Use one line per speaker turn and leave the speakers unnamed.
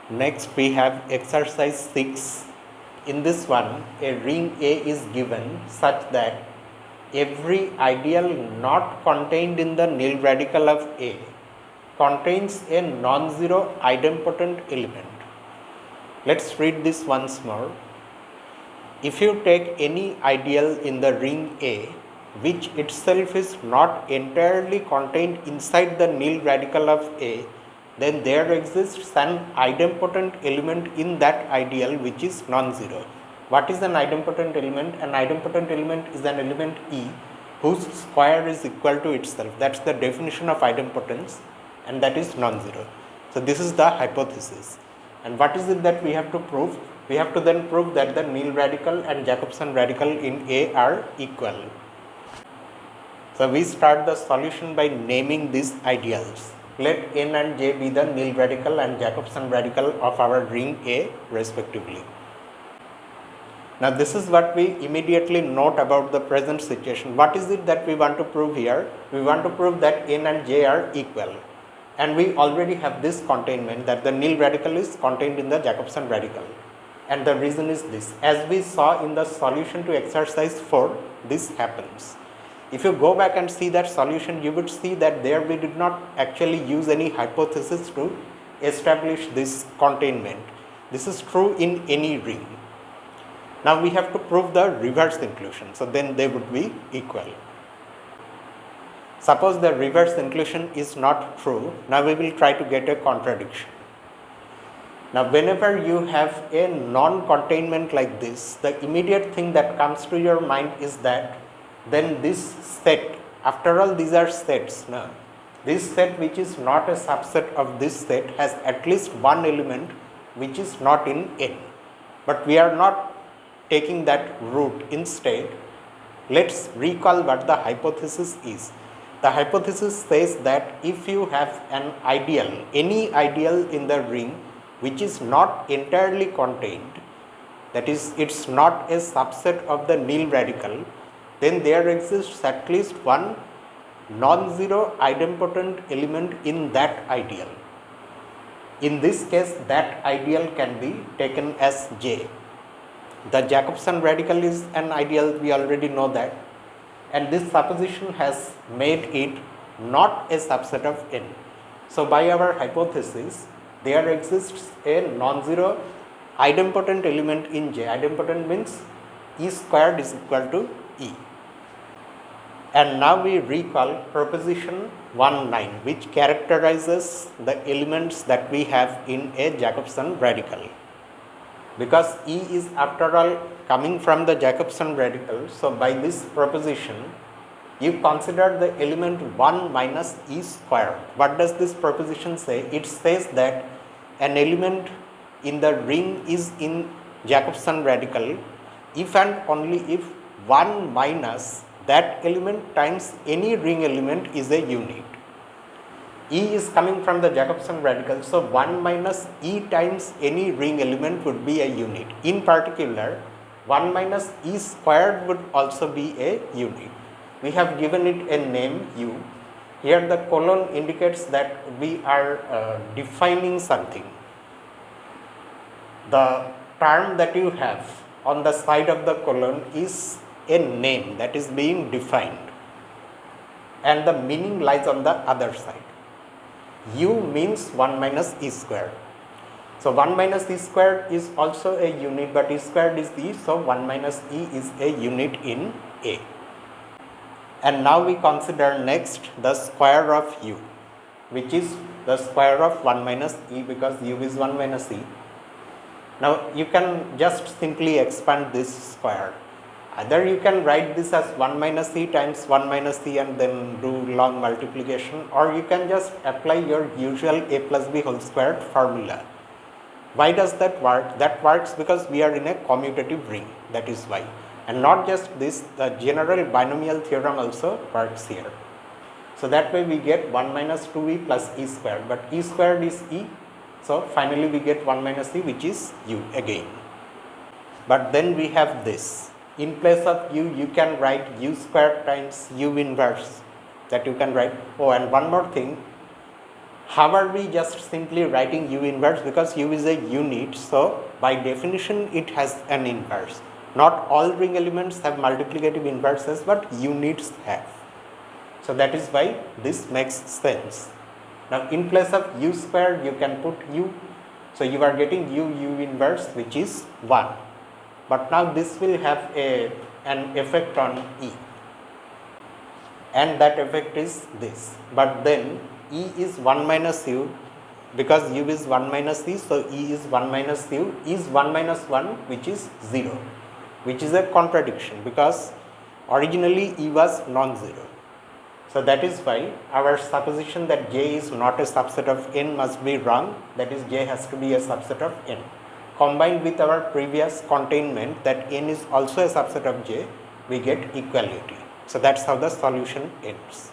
Next we have exercise 6. In this one, a ring A is given such that every ideal not contained in the nil radical of A contains a non-zero idempotent element. Let's read this once more. If you take any ideal in the ring A, which itself is not entirely contained inside the nil radical of A, then there exists an idempotent element in that ideal which is non-zero. What is an idempotent element? An idempotent element is an element E whose square is equal to itself. That's the definition of idempotence, and that is non-zero. So this is the hypothesis. And what is it that we have to prove? We have to then prove that the nil radical and Jacobson radical in A are equal. So we start the solution by naming these ideals. Let n and j be the nil radical and Jacobson radical of our ring A respectively. Now this is what we immediately note about the present situation. What is it that we want to prove here? We want to prove that n and j are equal. And we already have this containment that the nil radical is contained in the Jacobson radical. And the reason is this. As we saw in the solution to exercise 4, this happens. If you go back and see that solution, you would see that there we did not actually use any hypothesis to establish this containment. This is true in any ring. Now we have to prove the reverse inclusion. So then they would be equal. Suppose the reverse inclusion is not true. Now we will try to get a contradiction. Now whenever you have a non-containment like this, the immediate thing that comes to your mind is that then this set, after all these are sets, no? This set which is not a subset of this set has at least one element which is not in N. But we are not taking that route. Instead, let's recall what the hypothesis is. The hypothesis says that if you have an ideal, any ideal in the ring which is not entirely contained, that is, it's not a subset of the nil radical, then there exists at least one non-zero idempotent element in that ideal. In this case, that ideal can be taken as J. The Jacobson radical is an ideal, we already know that, and this supposition has made it not a subset of N. So by our hypothesis, there exists a non-zero idempotent element in J. Idempotent means E squared is equal to E. And now we recall proposition 1-9, which characterizes the elements that we have in a Jacobson radical. Because E is after all coming from the Jacobson radical, so by this proposition, you consider the element 1 minus E squared. What does this proposition say? It says that an element in the ring is in Jacobson radical if and only if 1 minus that element times any ring element is a unit. E is coming from the Jacobson radical, so 1 minus E times any ring element would be a unit. In particular, 1 minus E squared would also be a unit. We have given it a name U. Here the colon indicates that we are defining something. The term that you have on the side of the colon is a name that is being defined, and the meaning lies on the other side. U means 1 minus E squared. So 1 minus E squared is also a unit, but E squared is E, so 1 minus E is a unit in A. And now we consider next the square of U, which is the square of 1 minus E, because U is 1 minus E. Now you can just simply expand this square. Either you can write this as 1 minus E times 1 minus E and then do long multiplication, or you can just apply your usual A plus B whole squared formula. Why does that work? That works because we are in a commutative ring, that is why. And not just this, the general binomial theorem also works here. So that way we get 1 minus 2E plus E squared, but E squared is E, so finally we get 1 minus E, which is U again. But then we have this. In place of U, you can write U squared times U inverse, that you can write. Oh, and one more thing, How are we just simply writing U inverse? Because U is a unit, so by definition it has an inverse. Not all ring elements have multiplicative inverses, but units have. So that is why this makes sense. Now in place of U square you can put U. So you are getting U inverse, which is 1. But now this will have an effect on E. And that effect is this. But then E is 1 minus U, because U is 1 minus E, so E is 1 minus U, is 1 minus 1, which is 0, which is a contradiction because originally E was non-zero. So that is why our supposition that J is not a subset of N must be wrong, that is J has to be a subset of N. Combined with our previous containment that N is also a subset of J, we get equality. So that's how the solution ends.